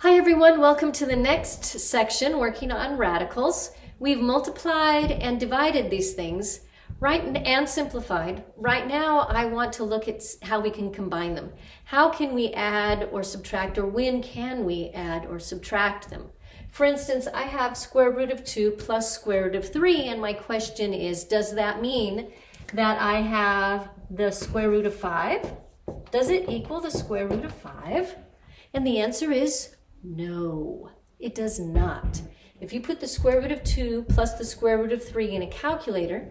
Hi everyone, welcome to the next section working on radicals. We've multiplied and divided these things and simplified. Right now I want to look at how we can combine them. How can we add or subtract, or when can we add or subtract them? For instance, I have square root of 2 plus square root of 3, and my question is, does that mean that I have the square root of 5? Does it equal the square root of 5? And the answer is no, it does not. If you put the square root of 2 plus the square root of 3 in a calculator,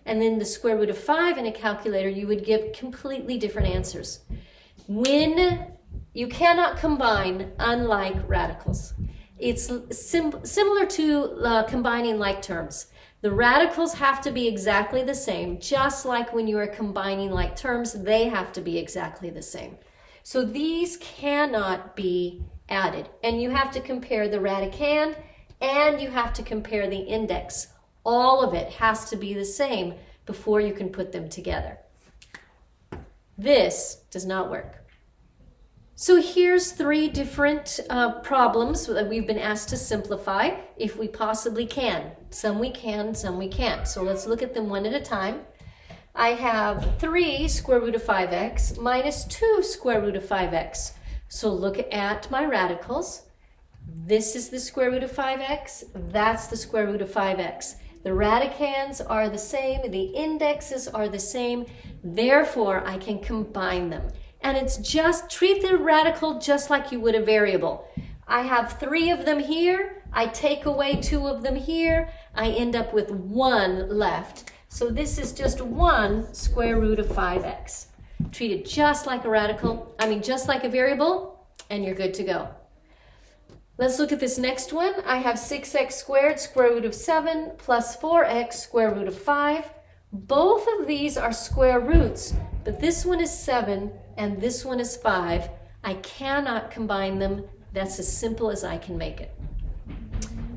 and then the square root of 5 in a calculator, you would get completely different answers. When you cannot combine unlike radicals, it's similar to combining like terms. The radicals have to be exactly the same, just like when you are combining like terms, they have to be exactly the same. So these cannot be added, and you have to compare the radicand and you have to compare the index. All of it has to be the same before you can put them together. This does not work. So here's three different problems that we've been asked to simplify if we possibly can. Some we can, some we can't. So let's look at them one at a time. I have 3 square root of 5x minus 2 square root of 5x. So look at my radicals. This is the square root of 5x. That's the square root of 5x. The radicands are the same. The indexes are the same. Therefore, I can combine them. And it's just, treat the radical just like you would a variable. I have 3 of them here. I take away 2 of them here. I end up with 1 left. So this is just 1 square root of 5x. Treat it just like a radical, just like a variable, and you're good to go. Let's look at this next one. I have 6x squared square root of 7 plus 4x square root of 5. Both of these are square roots, but this one is 7 and this one is 5. I cannot combine them. That's as simple as I can make it.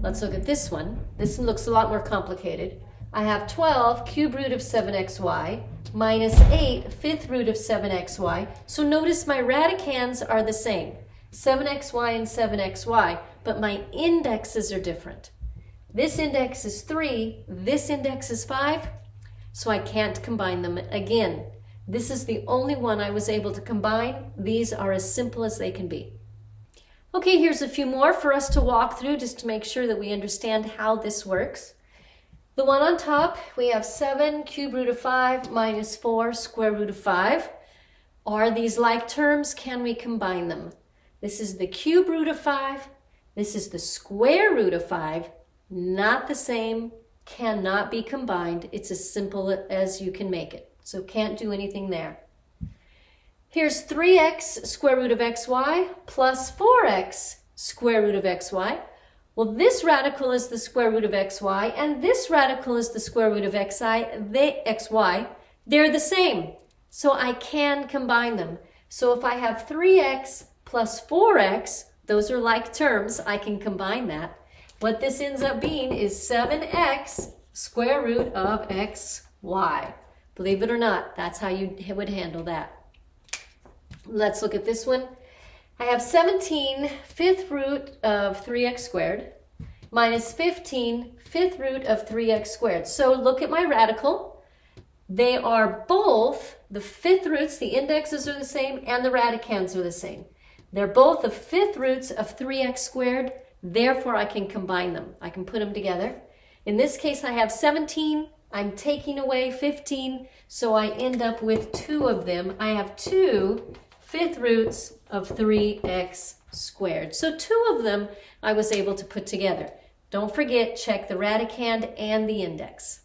Let's look at this one. This one looks a lot more complicated. I have 12 cube root of 7xy minus 8 fifth root of 7xy. So notice my radicands are the same, 7xy and 7xy, but my indexes are different. This index is 3, this index is 5, so I can't combine them again. This is the only one I was able to combine. These are as simple as they can be. Okay, here's a few more for us to walk through just to make sure that we understand how this works. The one on top, we have 7 cube root of 5 minus 4 square root of 5. Are these like terms? Can we combine them? This is the cube root of 5. This is the square root of 5. Not the same, cannot be combined. It's as simple as you can make it. So can't do anything there. Here's 3x square root of xy plus 4x square root of xy. Well, this radical is the square root of xy, and this radical is the square root of xy. They're the same, so I can combine them. So if I have 3x plus 4x, those are like terms, I can combine that. What this ends up being is 7x square root of xy. Believe it or not, that's how you would handle that. Let's look at this one. I have 17 fifth root of 3x squared minus 15 fifth root of 3x squared. So look at my radical. They are both the fifth roots, the indexes are the same, and the radicands are the same. They're both the fifth roots of 3x squared, therefore I can combine them. I can put them together. In this case, I have 17. I'm taking away 15, so I end up with 2 of them. I have 2 fifth roots of 3x squared. So 2 of them I was able to put together. Don't forget, check the radicand and the index.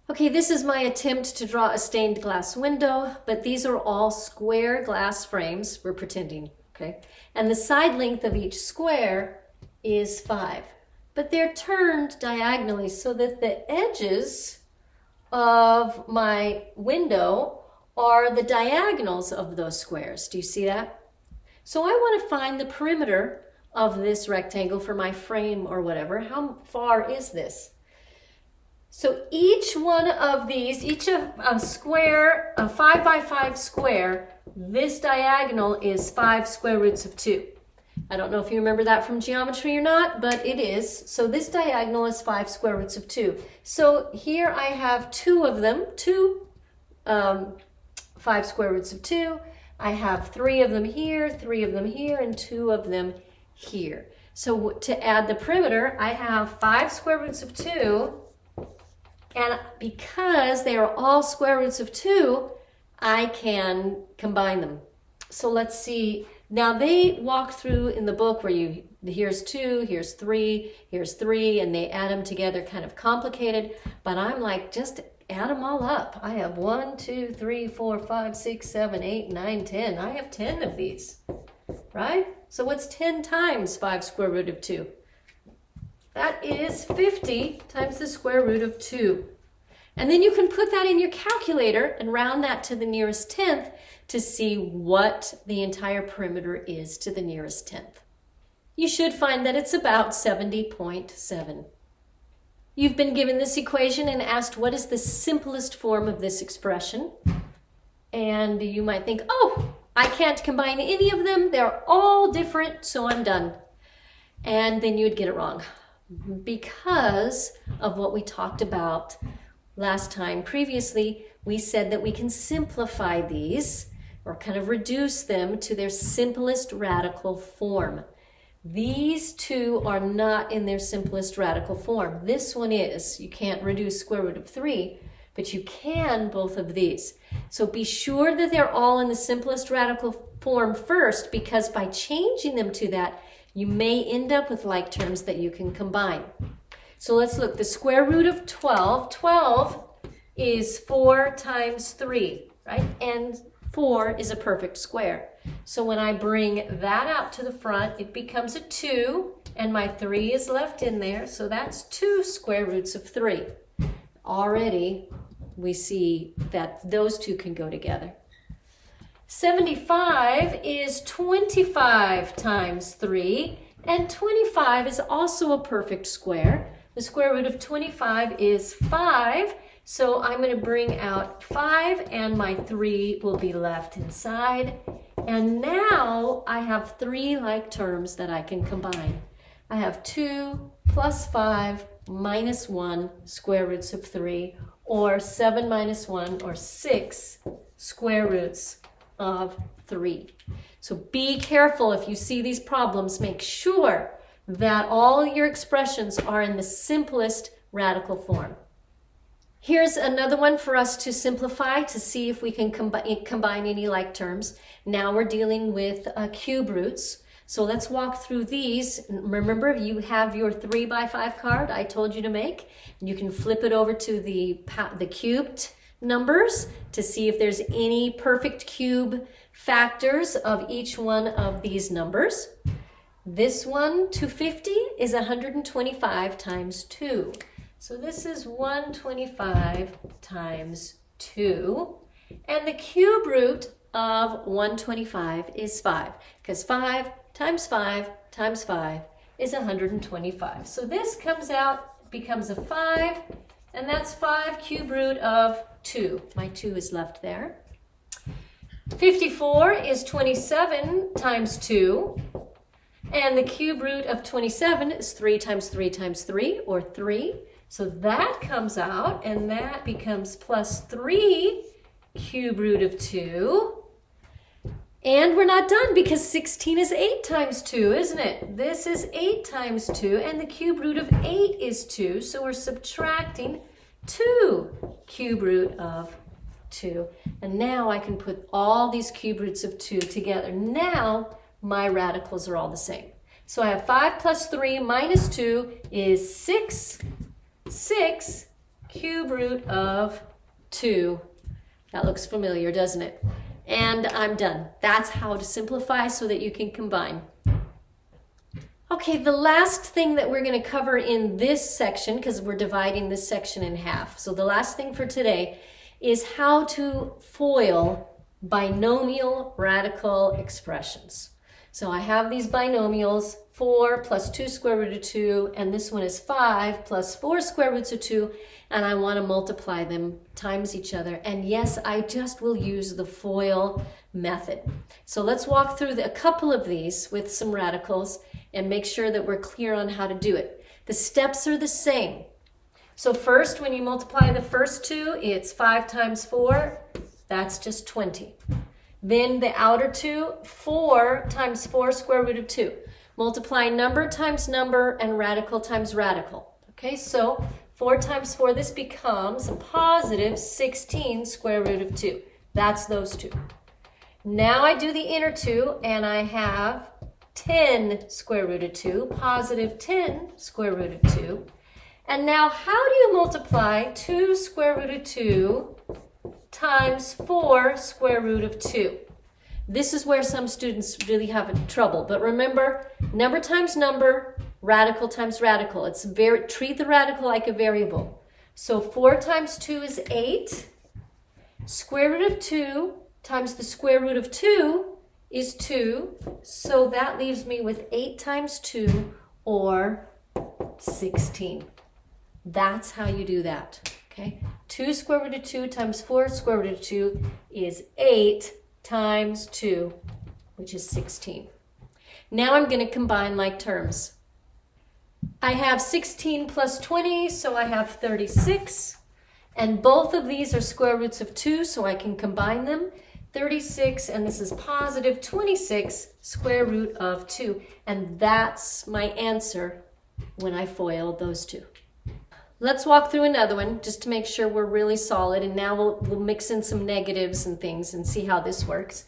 Okay, this is my attempt to draw a stained glass window, but these are all square glass frames, we're pretending, okay? And the side length of each square is 5. But they're turned diagonally so that the edges of my window are the diagonals of those squares. Do you see that? So I want to find the perimeter of this rectangle for my frame or whatever. How far is this? So each one of these, each of a square, a 5 by 5 square, this diagonal is 5 square roots of 2. I don't know if you remember that from geometry or not, but it is. So this diagonal is 5 square roots of 2. So here I have two of them, 5 square roots of 2. I have 3 of them here, 3 of them here, and 2 of them here. So to add the perimeter, I have 5 square roots of 2, and because they are all square roots of 2, I can combine them. So let's see. Now they walk through in the book where here's 2, here's 3, here's 3, and they add them together, kind of complicated, but I'm like, just add them all up. I have 1, 2, 3, 4, 5, 6, 7, 8, 9, 10. I have 10 of these, right? So what's 10 times 5 square root of 2? That is 50 times the square root of 2. And then you can put that in your calculator and round that to the nearest tenth to see what the entire perimeter is to the nearest tenth. You should find that it's about 70.7. You've been given this equation and asked what is the simplest form of this expression. And you might think, oh, I can't combine any of them. They're all different, so I'm done. And then you'd get it wrong because of what we talked about last time. Previously, we said that we can simplify these or kind of reduce them to their simplest radical form. These two are not in their simplest radical form. This one is. You can't reduce square root of 3, but you can both of these. So be sure that they're all in the simplest radical form first, because by changing them to that, you may end up with like terms that you can combine. So let's look. The square root of 12. 12 is 4 times 3, right? And 4 is a perfect square. So when I bring that out to the front, it becomes a 2, and my 3 is left in there. So that's 2 square roots of 3. Already, we see that those two can go together. 75 is 25 times 3, and 25 is also a perfect square. The square root of 25 is 5, so I'm going to bring out 5, and my 3 will be left inside. And now I have 3 like terms that I can combine. I have 2 plus 5 minus 1 square roots of 3, or 7 minus 1, or 6 square roots of 3. So be careful if you see these problems. Make sure that all your expressions are in the simplest radical form. Here's another one for us to simplify to see if we can combine any like terms. Now we're dealing with cube roots. So let's walk through these. Remember, you have your 3x5 card I told you to make. You can flip it over to the cubed numbers to see if there's any perfect cube factors of each one of these numbers. This one, 250, is 125 times 2. So this is 125 times 2. And the cube root of 125 is 5, because 5 times 5 times 5 is 125. So this comes out, becomes a 5, and that's 5 cube root of 2. My 2 is left there. 54 is 27 times 2. And the cube root of 27 is 3 times 3 times 3, or 3. So that comes out, and that becomes plus 3 cube root of 2. And we're not done, because 16 is 8 times 2, isn't it? This is 8 times 2, and the cube root of 8 is 2. So we're subtracting 2 cube root of 2. And now I can put all these cube roots of 2 together. Now my radicals are all the same. So I have 5 plus 3 minus 2 is 6 cube root of 2. That looks familiar, doesn't it? And I'm done. That's how to simplify so that you can combine. Okay, the last thing that we're going to cover in this section, because we're dividing this section in half. So the last thing for today is how to FOIL binomial radical expressions. So I have these binomials, 4 plus 2 square root of 2, and this one is 5 plus 4 square roots of 2, and I want to multiply them times each other. And yes, I just will use the FOIL method. So let's walk through a couple of these with some radicals and make sure that we're clear on how to do it. The steps are the same. So first, when you multiply the first two, it's 5 times 4, that's just 20. Then the outer two, 4 times 4 square root of 2. Multiply number times number and radical times radical. Okay, so 4 times 4, this becomes a positive 16 square root of 2. That's those two. Now I do the inner two, and I have 10 square root of 2, positive 10 square root of 2. And now how do you multiply 2 square root of 2 times 4 square root of 2? This is where some students really have trouble. But remember, number times number, radical times radical. Treat the radical like a variable. So 4 times 2 is 8. Square root of 2 times the square root of 2 is 2. So that leaves me with 8 times 2, or 16. That's how you do that. Okay? 2 square root of 2 times 4 square root of 2 is 8 times 2, which is 16. Now I'm going to combine like terms. I have 16 plus 20, so I have 36. And both of these are square roots of 2, so I can combine them. 36, and this is positive 26 square root of 2. And that's my answer when I FOIL those two. Let's walk through another one just to make sure we're really solid. And now we'll mix in some negatives and things and see how this works.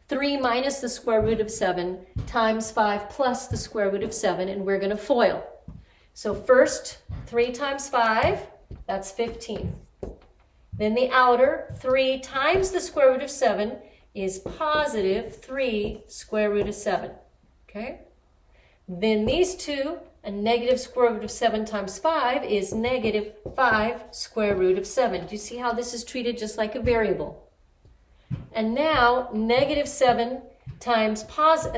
3 minus the square root of 7 times 5 plus the square root of 7, and we're going to FOIL. So first, 3 times 5, that's 15. Then the outer, 3 times the square root of 7 is positive 3 square root of 7. Okay? Then these two, a negative square root of 7 times 5 is negative 5 square root of 7. Do you see how this is treated just like a variable? And now, negative 7 times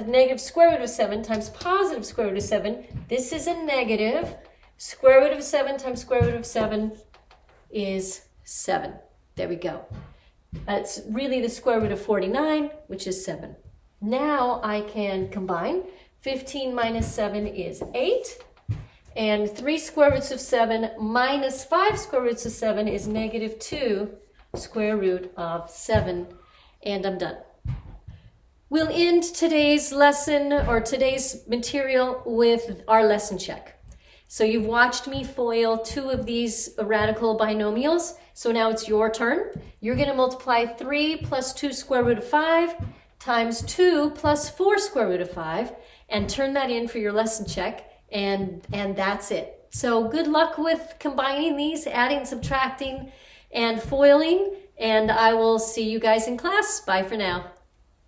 negative square root of 7 times positive square root of 7. This is a negative. Square root of 7 times square root of 7 is 7. There we go. That's really the square root of 49, which is 7. Now I can combine. 15 minus 7 is 8. And 3 square roots of 7 minus 5 square roots of 7 is negative 2 square root of 7. And I'm done. We'll end today's lesson or today's material with our lesson check. So you've watched me FOIL 2 of these radical binomials. So now it's your turn. You're going to multiply 3 plus 2 square root of 5 times 2 plus 4 square root of 5 and turn that in for your lesson check, and that's it. So good luck with combining these, adding, subtracting, and FOILing, and I will see you guys in class. Bye for now.